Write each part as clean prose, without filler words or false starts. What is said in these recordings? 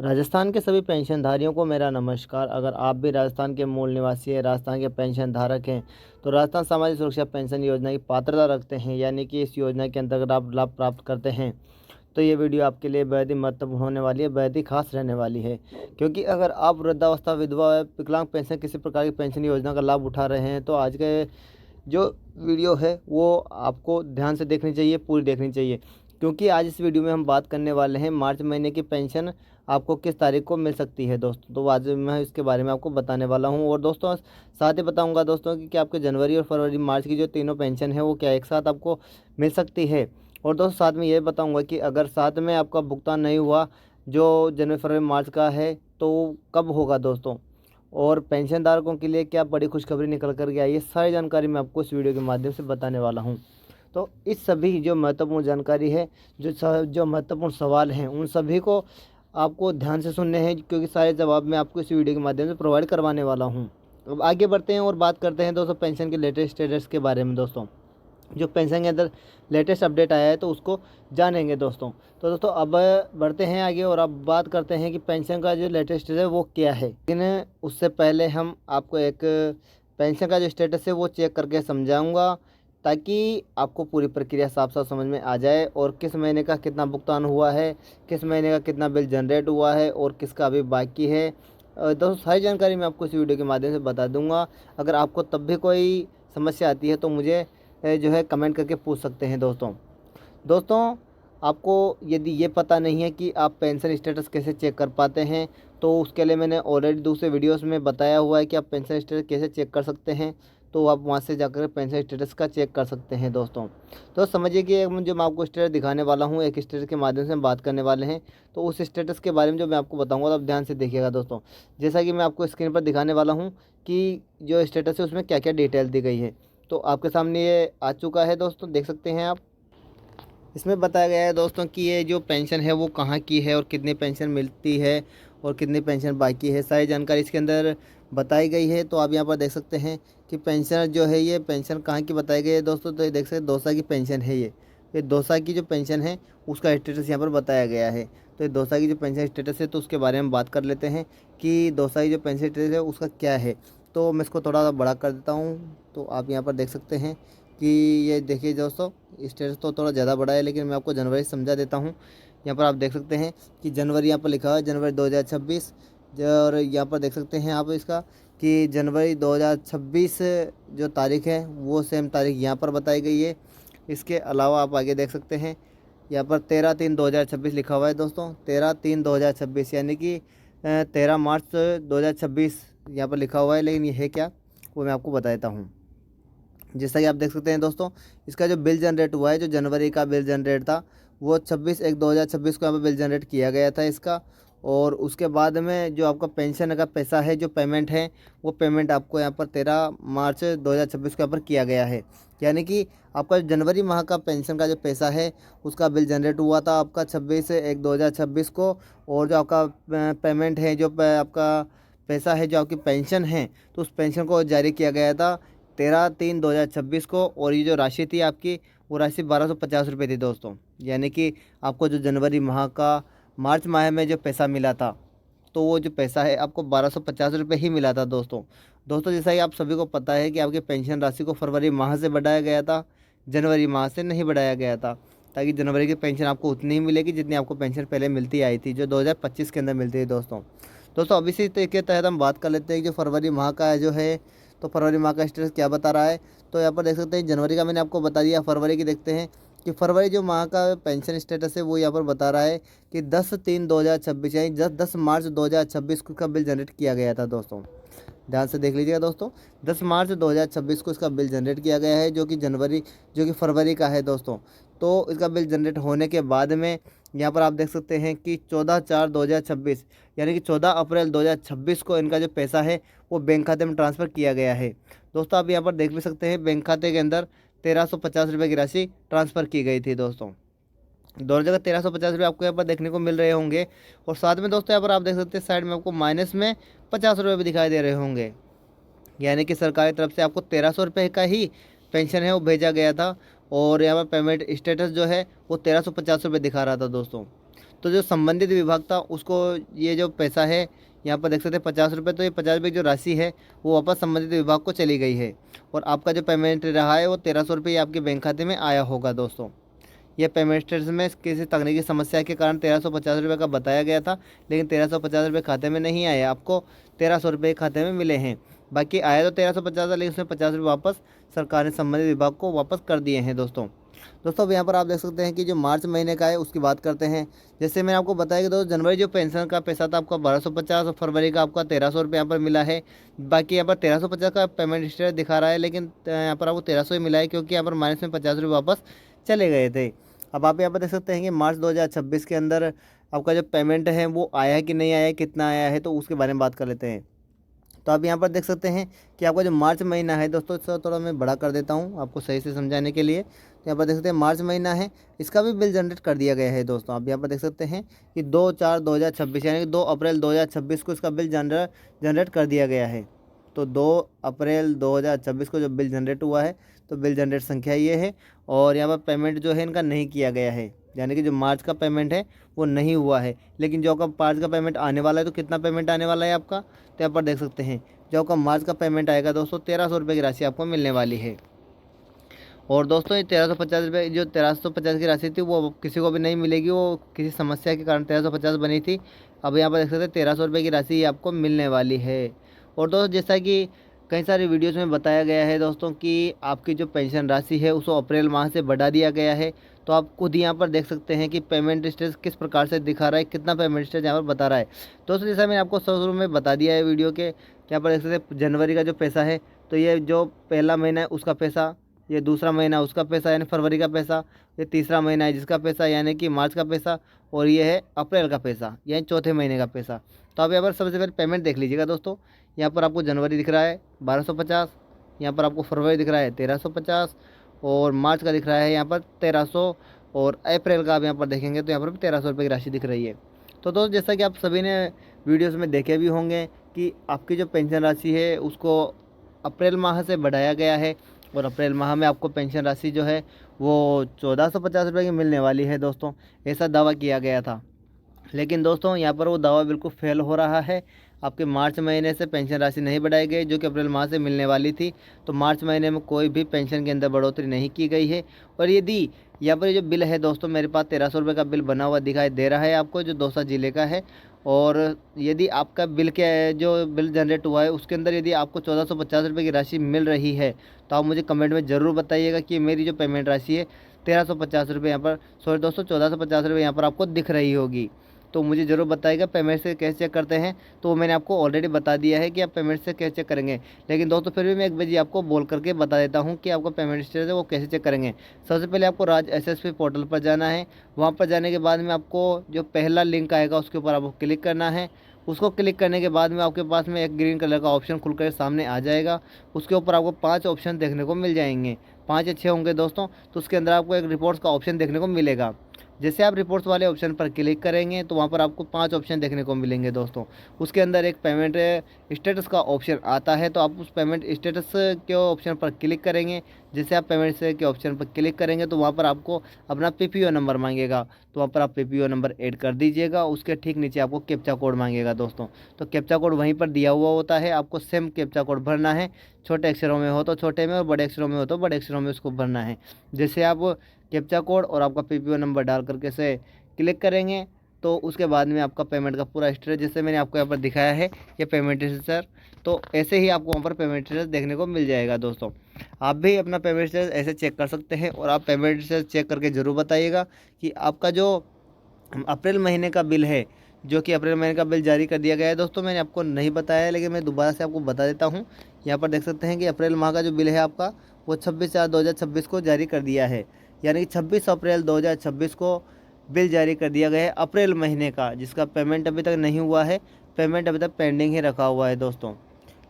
राजस्थान के सभी पेंशनधारियों को मेरा नमस्कार। अगर आप भी राजस्थान के मूल निवासी हैं, राजस्थान के पेंशन धारक हैं, तो राजस्थान सामाजिक सुरक्षा पेंशन योजना की पात्रता रखते हैं, यानी कि इस योजना के अंतर्गत आप लाभ प्राप्त करते हैं, तो ये वीडियो आपके लिए बेहद ही महत्वपूर्ण होने वाली है, बेहद ही खास रहने वाली है। क्योंकि अगर आप वृद्धावस्था, विधवा, विकलांग पेंशन, किसी प्रकार की पेंशन योजना का लाभ उठा रहे हैं, तो आज के जो वीडियो है वो आपको ध्यान से देखनी चाहिए, पूरी देखनी चाहिए। क्योंकि आज इस वीडियो में हम बात करने वाले हैं मार्च महीने की पेंशन आपको किस तारीख को मिल सकती है दोस्तों। तो आज मैं इसके बारे में आपको बताने वाला हूं। और दोस्तों साथ ही बताऊंगा दोस्तों कि आपके जनवरी और फरवरी मार्च की जो तीनों पेंशन है वो क्या एक साथ आपको मिल सकती है। और दोस्तों साथ में ये बताऊंगा कि अगर साथ में आपका भुगतान नहीं हुआ जो जनवरी फरवरी मार्च का है तो कब होगा दोस्तों। और पेंशन धारकों के लिए क्या बड़ी खुशखबरी निकल कर के आई है, सारी जानकारी मैं आपको इस वीडियो के माध्यम से बताने वाला हूं। तो इस सभी जो महत्वपूर्ण जानकारी है, जो महत्वपूर्ण सवाल हैं, उन सभी को आपको ध्यान से सुनने हैं, क्योंकि सारे जवाब मैं आपको इस वीडियो के माध्यम से प्रोवाइड करवाने वाला हूं। अब आगे बढ़ते हैं और बात करते हैं दोस्तों पेंशन के लेटेस्ट स्टेटस के बारे में। दोस्तों जो पेंशन के अंदर लेटेस्ट अपडेट आया है तो उसको जानेंगे दोस्तों। तो दोस्तों अब बढ़ते हैं आगे और अब बात करते हैं कि पेंशन का जो लेटेस्ट है वो क्या है। लेकिन उससे पहले हम आपको एक पेंशन का जो स्टेटस है वो चेक करके समझाऊंगा, ताकि आपको पूरी प्रक्रिया साफ साफ समझ में आ जाए और किस महीने का कितना भुगतान हुआ है, किस महीने का कितना बिल जनरेट हुआ है और किसका अभी बाकी है। दोस्तों सारी जानकारी मैं आपको इस वीडियो के माध्यम से बता दूंगा। अगर आपको तब भी कोई समस्या आती है तो मुझे जो है कमेंट करके पूछ सकते हैं दोस्तों। आपको यदि ये पता नहीं है कि आप पेंशन स्टेटस कैसे चेक कर पाते हैं, तो उसके लिए मैंने ऑलरेडी दूसरे वीडियोस में बताया हुआ है कि आप पेंशन स्टेटस कैसे चेक कर सकते हैं। तो आप वहां से जाकर पेंशन स्टेटस का चेक कर सकते हैं दोस्तों। तो समझिए कि जो मैं आपको स्टेटस दिखाने वाला हूँ, एक स्टेटस के माध्यम से हम बात करने वाले हैं। तो उस स्टेटस के बारे में जो मैं आपको बताऊँगा, तो आप ध्यान से देखिएगा दोस्तों। जैसा कि मैं आपको स्क्रीन पर दिखाने वाला हूँ कि जो स्टेटस है उसमें क्या क्या डिटेल दी गई है, तो आपके सामने ये आ चुका है दोस्तों, देख सकते हैं आप। इसमें बताया गया है दोस्तों कि ये जो पेंशन है वो कहाँ की है और कितनी पेंशन मिलती है और कितनी पेंशन बाकी है, सारी जानकारी इसके अंदर बताई गई है। तो आप यहाँ पर देख सकते हैं कि पेंशन जो है ये पेंशन कहाँ की बताई गई है दोस्तों। तो ये देख सकते हैं दौसा की पेंशन है ये दौसा की जो पेंशन है उसका स्टेटस यहाँ पर बताया गया है। तो ये दौसा की जो पेंशन स्टेटस है तो उसके बारे में बात कर लेते हैं कि दौसा की जो पेंशन स्टेटस है उसका क्या है। तो मैं इसको थोड़ा सा बड़ा कर देता हूँ, तो आप यहाँ पर देख सकते हैं कि ये देखिए दोस्तों स्टेटस तो थोड़ा ज़्यादा बड़ा है, लेकिन मैं आपको जनवरी समझा देता हूँ। यहाँ पर आप देख सकते हैं कि जनवरी यहाँ पर लिखा हुआ है जनवरी 2026। और यहाँ पर देख सकते हैं आप इसका कि जनवरी 2026 जो तारीख है वो सेम तारीख यहाँ पर बताई गई है। इसके अलावा आप आगे देख सकते हैं यहाँ पर 13/3/2026 लिखा हुआ है दोस्तों। 13/3/2026 यानी कि 13 मार्च 2026 यहाँ पर लिखा हुआ है, लेकिन ये है क्या वो मैं आपको बता देता हूँ। जैसा कि आप देख सकते हैं दोस्तों, इसका जो बिल जनरेट हुआ है, जो जनवरी का बिल जनरेट था वो 26/1/2026 को यहाँ पर बिल जनरेट किया गया था इसका। और उसके बाद में जो आपका पेंशन का पैसा है, जो पेमेंट है, वो पेमेंट आपको यहाँ पर 13 मार्च 2026 को यहाँ पर किया गया है। यानी कि आपका जनवरी माह का पेंशन का जो पैसा है उसका बिल जनरेट हुआ था आपका 26/1/2026 को। और जो आपका पेमेंट है, जो आपका पैसा है, जो आपकी पेंशन है, तो उस पेंशन को जारी किया गया था 13/3/2026 को। और ये जो राशि थी आपकी वो राशि 1250 रुपये थी दोस्तों। यानी कि आपको जो जनवरी माह का मार्च माह में जो पैसा मिला था, तो वो जो पैसा है आपको 1250 रुपये ही मिला था दोस्तों जैसा कि आप सभी को पता है कि आपकी पेंशन राशि को फरवरी माह से बढ़ाया गया था, जनवरी माह से नहीं बढ़ाया गया था, ताकि जनवरी की पेंशन आपको उतनी ही मिलेगी जितनी आपको पेंशन पहले मिलती आई थी, जो 2025 के अंदर मिलती है दोस्तों अब इसी के तहत हम बात कर लेते हैं कि जो फरवरी माह का जो है, तो फरवरी माह का स्टेटस क्या बता रहा है। तो यहाँ पर देख सकते हैं जनवरी का मैंने आपको बता दिया, फरवरी की देखते हैं कि फरवरी जो माह का पेंशन स्टेटस है वो यहाँ पर बता रहा है कि 10/3/2026 यानी 10 मार्च 2026 को का बिल जनरेट किया गया था दोस्तों। ध्यान से देख लीजिएगा दोस्तों, 10 मार्च 2026 को इसका बिल जनरेट किया गया है, जो कि फरवरी का है दोस्तों। तो इसका बिल जनरेट होने के बाद में यहाँ पर आप देख सकते हैं कि 14/4/2026 यानी कि 14 अप्रैल 2026 को इनका जो पैसा है वो बैंक खाते में ट्रांसफ़र किया गया है दोस्तों। आप यहाँ पर देख भी सकते हैं बैंक खाते के अंदर 1350 रुपये की राशि ट्रांसफ़र की गई थी दोस्तों। दोनों जगह 1350 रुपये आपको यहाँ पर देखने को मिल रहे होंगे। और साथ में दोस्तों यहाँ पर आप देख सकते हैं साइड में आपको माइनस में 50 रुपये भी दिखाई दे रहे होंगे, यानी कि सरकारी तरफ से आपको 1300 रुपये का ही पेंशन है वो भेजा गया था। और यहाँ पर पेमेंट स्टेटस जो है वो 1350 रुपये दिखा रहा था दोस्तों। तो जो संबंधित विभाग था उसको ये जो पैसा है यहाँ पर देख सकते हैं 50 रुपये, तो ये 50 रुपये की जो राशि है वो वापस संबंधित विभाग को चली गई है। और आपका जो पेमेंट रहा है वो 1300 रुपये आपके बैंक खाते में आया होगा दोस्तों। यह पेमेंट स्टेटस में किसी तकनीकी समस्या के कारण 1350 रुपये का बताया गया था, लेकिन 1350 रुपये खाते में नहीं आया, आपको 1300 रुपये खाते में मिले हैं। बाकी आया तो 1350 था, लेकिन उसमें 50 रुपये वापस सरकार ने संबंधित विभाग को वापस कर दिए हैं दोस्तों। अब यहाँ पर आप देख सकते हैं कि जो मार्च महीने का है उसकी बात करते हैं। जैसे मैंने आपको बताया कि दोस्तों जनवरी जो पेंशन का पैसा था आपका 1250 और फरवरी का आपका 1300 रुपये यहाँ पर मिला है। बाकी यहाँ पर 1350 का पेमेंट स्टेटस दिखा रहा है, लेकिन यहाँ पर आपको 1300 ही मिला है, क्योंकि यहाँ पर माइनस में 50 रुपये वापस चले गए थे। अब आप यहाँ पर देख सकते हैं कि मार्च 2026 के अंदर आपका जो पेमेंट है वो आया है कि नहीं आया है, कितना आया है, तो उसके बारे में बात कर लेते हैं। तो आप यहाँ पर देख सकते हैं कि आपका जो मार्च महीना है दोस्तों, इसको थोड़ा मैं बड़ा कर देता हूँ आपको सही से समझाने के लिए। तो यहाँ पर देख सकते हैं मार्च महीना है, इसका भी बिल जनरेट कर दिया गया है दोस्तों। आप यहाँ पर देख सकते हैं कि 2/4/2026 यानी कि 2 अप्रैल 2026 को इसका बिल जनरेट कर दिया गया है। तो 2 अप्रैल 2026 को जो बिल जनरेट हुआ है, तो बिल जनरेट संख्या ये है। और यहाँ पर पेमेंट जो है इनका नहीं किया गया है, यानी कि जो मार्च का पेमेंट है वो नहीं हुआ है। लेकिन जो आपका मार्च का पेमेंट आने वाला है, तो कितना पेमेंट आने वाला है आपका, तो यहाँ पर देख सकते हैं जो आपका मार्च का पेमेंट आएगा दोस्तों 1300 रुपये की राशि आपको मिलने वाली है। और दोस्तों ये 1350 रुपये, जो 1350 की राशि थी वो किसी को भी नहीं मिलेगी, वो किसी समस्या के कारण 1350 बनी थी। अब यहाँ पर देख सकते हैं 1300 रुपये की राशि आपको मिलने वाली है। और दोस्तों जैसा कि कई सारी वीडियोस में बताया गया है दोस्तों कि आपकी जो पेंशन राशि है उसको अप्रैल माह से बढ़ा दिया गया है। तो आप खुद यहाँ पर देख सकते हैं कि पेमेंट स्टेटस किस प्रकार से दिखा रहा है, कितना पेमेंट स्टेटस यहाँ पर बता रहा है। दोस्तों जैसा मैंने आपको शुरू में बता दिया है वीडियो के, यहाँ पर देख सकते हैं जनवरी का जो पैसा है, तो ये जो पहला महीना है उसका पैसा, ये दूसरा महीना उसका पैसा यानी फरवरी का पैसा, ये तीसरा महीना है जिसका पैसा यानी कि मार्च का पैसा, और ये है अप्रैल का पैसा यानी चौथे महीने का पैसा। तो आप यहाँ पर सबसे पहले पेमेंट देख लीजिएगा दोस्तों। यहाँ पर आपको जनवरी दिख रहा है 1250, यहाँ पर आपको फरवरी दिख रहा है 1350, और मार्च का दिख रहा है यहाँ पर 1300, और अप्रैल का आप यहाँ पर देखेंगे तो यहाँ पर भी 1300 रुपये की राशि दिख रही है। तो दोस्तों जैसा कि आप सभी ने वीडियोस में देखे भी होंगे कि आपकी जो पेंशन राशि है उसको अप्रैल माह से बढ़ाया गया है, और अप्रैल माह में आपको पेंशन राशि जो है वो 1450 रुपये की मिलने वाली है दोस्तों, ऐसा दावा किया गया था। लेकिन दोस्तों यहाँ पर वो दावा बिल्कुल फेल हो रहा है। आपके मार्च महीने से पेंशन राशि नहीं बढ़ाई गई जो कि अप्रैल माह से मिलने वाली थी। तो मार्च महीने में कोई भी पेंशन के अंदर बढ़ोतरी नहीं की गई है। और यदि यहाँ पर जो बिल है दोस्तों, मेरे पास 1300 रुपये का बिल बना हुआ दिखाई दे रहा है आपको, जो दौसा ज़िले का है। और यदि आपका बिल के जो बिल जनरेट हुआ है उसके अंदर यदि आपको 1450 रुपये की राशि मिल रही है, तो आप मुझे कमेंट में ज़रूर बताइएगा कि मेरी जो पेमेंट राशि है 1350 रुपये यहाँ पर, सॉरी दोस्तों 1450 रुपये यहाँ पर आपको दिख रही होगी। तो मुझे ज़रूर बताइएगा पेमेंट से कैसे चेक करते हैं। तो वो मैंने आपको ऑलरेडी बता दिया है कि आप पेमेंट से कैसे चेक करेंगे, लेकिन दोस्तों फिर भी मैं एक बजे आपको बोल करके बता देता हूँ कि आपका पेमेंट स्टेटस है वो कैसे चेक करेंगे। सबसे पहले आपको राज्य एसएसपी पोर्टल पर जाना है। वहाँ पर जाने के बाद में आपको जो पहला लिंक आएगा उसके ऊपर आपको क्लिक करना है। उसको क्लिक करने के बाद में आपके पास में एक ग्रीन कलर का ऑप्शन खुलकर सामने आ जाएगा। उसके ऊपर आपको 5 ऑप्शन देखने को मिल जाएंगे, 5 अच्छे होंगे दोस्तों। तो उसके अंदर आपको एक रिपोर्ट्स का ऑप्शन देखने को मिलेगा। जैसे आप रिपोर्ट्स वाले ऑप्शन पर क्लिक करेंगे तो वहाँ पर आपको 5 ऑप्शन देखने को मिलेंगे दोस्तों। उसके अंदर एक पेमेंट स्टेटस का ऑप्शन आता है, तो आप उस पेमेंट स्टेटस के ऑप्शन पर क्लिक करेंगे। जैसे आप पेमेंट के ऑप्शन पर क्लिक करेंगे तो वहाँ पर आपको अपना पीपीओ नंबर मांगेगा, तो वहाँ पर आप पीपीओ नंबर ऐड कर दीजिएगा। उसके ठीक नीचे आपको कैप्चा कोड मांगेगा दोस्तों, तो कैप्चा कोड वहीं पर दिया हुआ होता है, आपको सेम कैप्चा कोड भरना है। छोटे अक्षरों में हो तो छोटे में, और बड़े अक्षरों में हो तो बड़े अक्षरों में उसको भरना है। जैसे आप कैप्चा कोड और आपका पीपीओ नंबर डाल करके से क्लिक करेंगे तो उसके बाद में आपका पेमेंट का पूरा स्टेटस जैसे मैंने आपको यहाँ पर दिखाया है ये पेमेंट स्टेटस, तो ऐसे ही आपको वहाँ पर पेमेंट स्टेटस देखने को मिल जाएगा दोस्तों। आप भी अपना पेमेंट स्टेटस ऐसे चेक कर सकते हैं, और आप पेमेंट स्टेटस चेक करके ज़रूर बताइएगा कि आपका जो अप्रैल महीने का बिल है, जो कि अप्रैल महीने का बिल जारी कर दिया गया है दोस्तों, मैंने आपको नहीं बताया है लेकिन मैं दोबारा से आपको बता देता हूँ। यहाँ पर देख सकते हैं कि अप्रैल माह का जो बिल है आपका वो 26/4/2026 को जारी कर दिया है, यानी कि 26 अप्रैल 2026 को बिल जारी कर दिया गया है अप्रैल महीने का, जिसका पेमेंट अभी तक नहीं हुआ है। पेमेंट अभी तक पेंडिंग ही रखा हुआ है दोस्तों।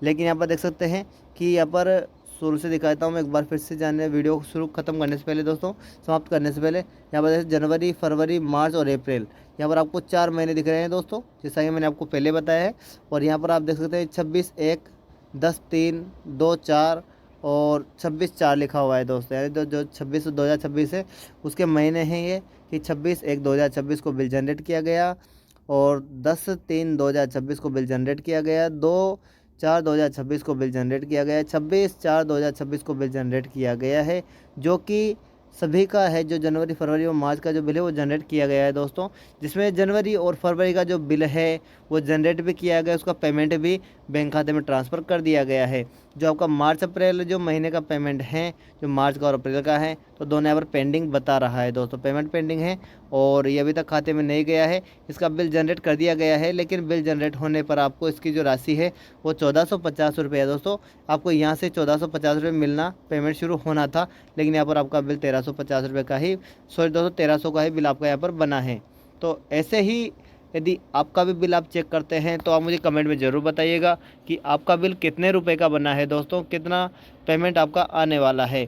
लेकिन यहाँ पर देख सकते हैं कि यहाँ पर शुरू से दिखाता हूँ मैं एक बार फिर से, जानने वीडियो शुरू खत्म करने से पहले दोस्तों, समाप्त करने से पहले, यहाँ पर जनवरी, फरवरी, मार्च और अप्रैल, यहाँ पर आपको 4 महीने दिख रहे हैं दोस्तों, जैसा कि मैंने आपको पहले बताया है। और यहाँ पर आप देख सकते हैं 26/1, 10/3, 2/4 और 26/4 लिखा हुआ है दोस्तों, यानी जो 2026 है उसके महीने हैं ये कि 26/1/2026 को बिल जनरेट किया गया और 10/3/2026 को बिल जनरेट किया गया, 2/4/2026 को बिल जनरेट किया गया, 26/4/2026 को बिल जनरेट किया गया है, जो कि सभी का है। जो जनवरी, फरवरी और मार्च का जो बिल है वो जनरेट किया गया है दोस्तों, जिसमें जनवरी और फरवरी का जो बिल है वो जनरेट भी किया गया, उसका पेमेंट भी बैंक खाते में ट्रांसफ़र कर दिया गया है। जो आपका मार्च अप्रैल जो महीने का पेमेंट है, जो मार्च का और अप्रैल का है, तो दोनों यहाँ पर पेंडिंग बता रहा है दोस्तों, पेमेंट पेंडिंग है और ये अभी तक खाते में नहीं गया है। इसका बिल जनरेट कर दिया गया है, लेकिन बिल जनरेट होने पर आपको इसकी जो राशि है वो 1450 रुपये है दोस्तों। आपको यहाँ से 1450 रुपये मिलना, पेमेंट शुरू होना था, लेकिन यहाँ पर आपका बिल 1350 रुपये का ही, सॉरी दोस्तों 1300 का ही बिल आपका यहाँ पर बना है। तो ऐसे ही यदि आपका भी बिल आप चेक करते हैं तो आप मुझे कमेंट में ज़रूर बताइएगा कि आपका बिल कितने रुपए का बना है दोस्तों, कितना पेमेंट आपका आने वाला है।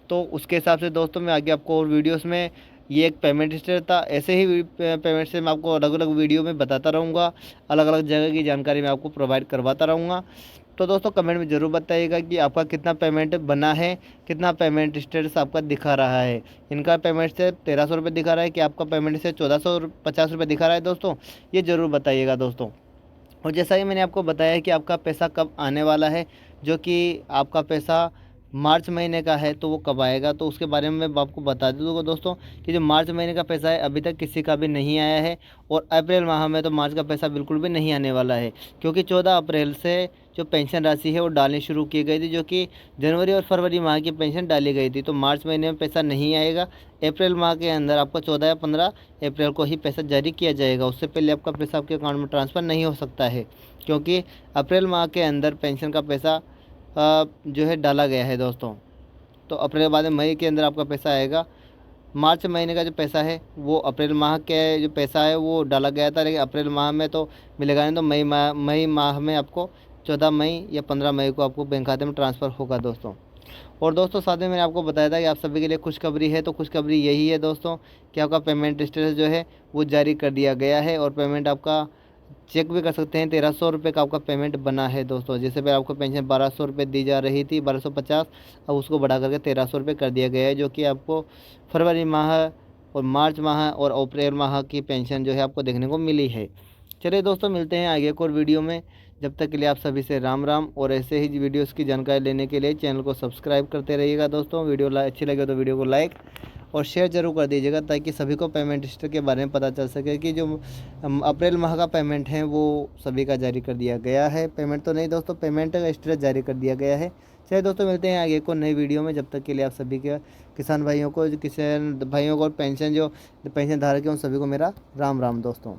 तो उसके हिसाब से दोस्तों मैं आगे आपको और वीडियोस में, ये एक पेमेंट हिस्ट्री था, ऐसे ही पेमेंट से मैं आपको अलग अलग वीडियो में बताता रहूँगा, अलग अलग जगह की जानकारी मैं आपको प्रोवाइड करवाता रहूँगा। तो दोस्तों कमेंट में ज़रूर बताइएगा कि आपका कितना पेमेंट बना है, कितना पेमेंट स्टेटस आपका दिखा रहा है। इनका पेमेंट से 1300 रुपये दिखा रहा है कि आपका पेमेंट से 1450 रुपये दिखा रहा है दोस्तों, ये ज़रूर बताइएगा दोस्तों। और जैसा कि मैंने आपको बताया कि आपका पैसा कब आने वाला है, जो कि आपका पैसा मार्च महीने का है तो वो कब आएगा, तो उसके बारे में मैं आपको बता दूँगा दोस्तों कि जो मार्च महीने का पैसा है अभी तक किसी का भी नहीं आया है, और अप्रैल माह में तो मार्च का पैसा बिल्कुल भी नहीं आने वाला है, क्योंकि 14 अप्रैल से जो पेंशन राशि है वो डालनी शुरू की गई थी, जो कि जनवरी और फरवरी माह की पेंशन डाली गई थी। तो मार्च महीने में पैसा नहीं आएगा, अप्रैल माह के अंदर आपका 14 या 15 अप्रैल को ही पैसा जारी किया जाएगा। उससे पहले आपका पैसा आपके अकाउंट में ट्रांसफ़र नहीं हो सकता है, क्योंकि अप्रैल माह के अंदर पेंशन का पैसा जो है डाला गया है दोस्तों। तो अप्रैल के बाद मई के अंदर आपका पैसा आएगा। मार्च महीने का जो पैसा है वो अप्रैल माह के जो पैसा है वो डाला गया था, लेकिन अप्रैल माह में तो मिलेगा नहीं, तो मई माह में आपको 14 मई या 15 मई को आपको बैंक खाते में ट्रांसफ़र होगा दोस्तों। और दोस्तों साथ में मैंने आपको बताया था कि आप सभी के लिए खुशखबरी है, तो खुशखबरी यही है दोस्तों कि आपका पेमेंट स्टेटस जो है वो जारी कर दिया गया है, और पेमेंट आपका चेक भी कर सकते हैं। 1300 रुपये का आपका पेमेंट बना है दोस्तों। जैसे पहले आपको पेंशन 1200 रुपये दी जा रही थी, 1250, अब उसको बढ़ा करके 1300 रुपये कर दिया गया है, जो कि आपको फरवरी माह और मार्च माह और अप्रैल माह की पेंशन जो है आपको देखने को मिली है। चलिए दोस्तों मिलते हैं आगे एक और वीडियो में, जब तक के लिए आप सभी से राम राम। और ऐसे ही वीडियोस की जानकारी लेने के लिए चैनल को सब्सक्राइब करते रहिएगा दोस्तों। वीडियो अच्छी लगे तो वीडियो को लाइक और शेयर जरूर कर दीजिएगा, ताकि सभी को पेमेंट हिस्ट्री के बारे में पता चल सके कि जो अप्रैल माह का पेमेंट है वो सभी का जारी कर दिया गया है। पेमेंट तो नहीं दोस्तों, पेमेंट का स्टेटस जारी कर दिया गया है। चलिए दोस्तों मिलते हैं आगे को नई वीडियो में, जब तक के लिए आप सभी के किसान भाइयों को, जो किसान भाइयों को पेंशन जो पेंशन धारक हैं उन सभी को मेरा राम राम दोस्तों।